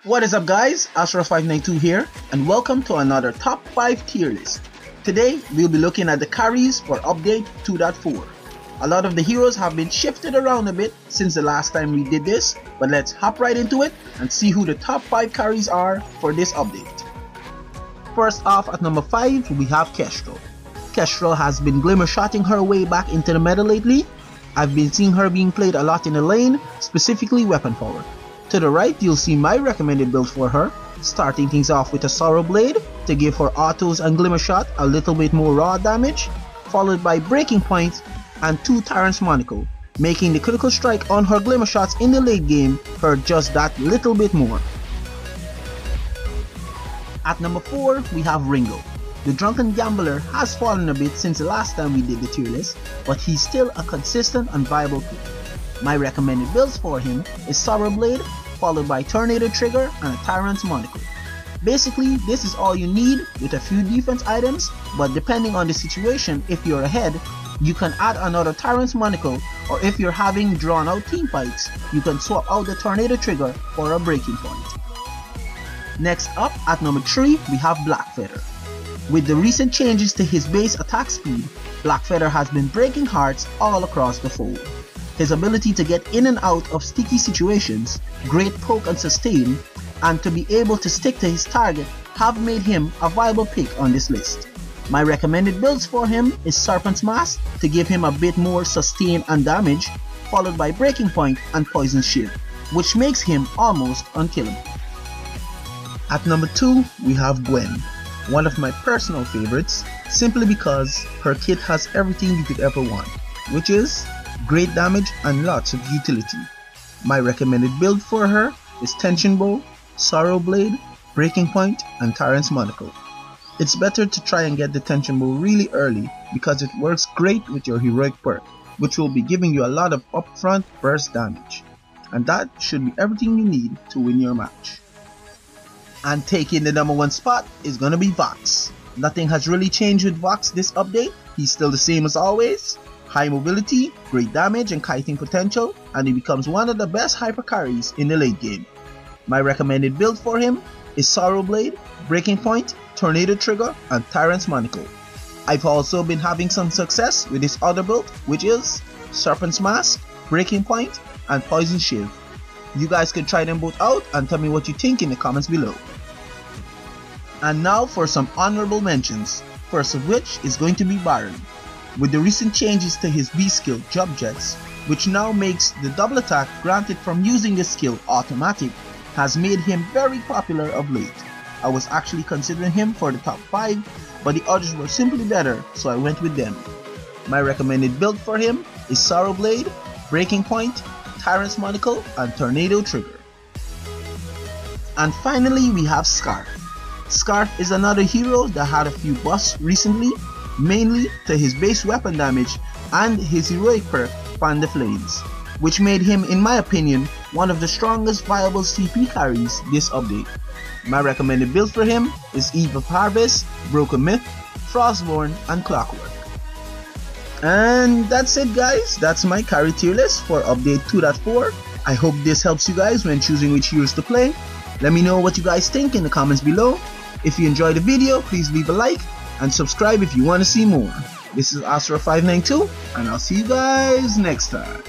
What is up guys, Astra592 here and welcome to another top 5 tier list. Today we'll be looking at the carries for update 2.4. A lot of the heroes have been shifted around a bit since the last time we did this, but let's hop right into it and see who the top 5 carries are for this update. First off at number 5 we have Kestrel. Kestrel has been glimmer shotting her way back into the meta lately. I've been seeing her being played a lot in the lane, specifically weapon power. To the right, you'll see my recommended build for her, starting things off with a Sorrow Blade to give her autos and Glimmer Shot a little bit more raw damage, followed by Breaking Point and 2 Tyrant's Monocle, making the critical strike on her Glimmer Shots in the late game hurt just that little bit more. At number 4, we have Ringo. The Drunken Gambler has fallen a bit since the last time we did the tier list, but he's still a consistent and viable pick. My recommended builds for him is Sorrow Blade, followed by Tornado Trigger and a Tyrant's Monocle. Basically, this is all you need with a few defense items, but depending on the situation, if you're ahead, you can add another Tyrant's Monocle, or if you're having drawn out team fights, you can swap out the Tornado Trigger for a Breaking Point. Next up, at number 3, we have Blackfeather. With the recent changes to his base attack speed, Blackfeather has been breaking hearts all across the fold. His ability to get in and out of sticky situations, great poke and sustain, and to be able to stick to his target have made him a viable pick on this list. My recommended builds for him is Serpent's Mask to give him a bit more sustain and damage, followed by Breaking Point and Poison Shield, which makes him almost unkillable. At number 2, we have Gwen, one of my personal favorites, simply because her kit has everything you could ever want, which is great damage and lots of utility. My recommended build for her is Tension Bow, Sorrow Blade, Breaking Point, and Tyrant's Monocle. It's better to try and get the Tension Bow really early because it works great with your heroic perk, which will be giving you a lot of upfront burst damage. And that should be everything you need to win your match. And taking the number 1 spot is gonna be Vox. Nothing has really changed with Vox this update, he's still the same as always. High mobility, great damage and kiting potential, and he becomes one of the best hyper carries in the late game. My recommended build for him is Sorrow Blade, Breaking Point, Tornado Trigger, and Tyrant's Monocle. I've also been having some success with this other build, which is Serpent's Mask, Breaking Point, and Poison Shield. You guys can try them both out and tell me what you think in the comments below. And now for some honorable mentions, first of which is going to be Baron. With the recent changes to his B skill Jump Jets, which now makes the double attack granted from using this skill automatic, has made him very popular of late. I was actually considering him for the top 5, but the others were simply better, so I went with them. My recommended build for him is Sorrow Blade, Breaking Point, Tyrant's Monocle, and Tornado Trigger. And finally we have Scarf. Scarf is another hero that had a few buffs recently, mainly to his base weapon damage and his heroic perk Fan the Flames, which made him, in my opinion, one of the strongest viable CP carries this update. My recommended build for him is Eve of Harvest, Broken Myth, Frostborn, and Clockwork. And that's it guys, that's my carry tier list for update 2.4. I hope this helps you guys when choosing which heroes to play. Let me know what you guys think in the comments below. If you enjoyed the video, please leave a like and subscribe if you want to see more. This is Astra592 and I'll see you guys next time.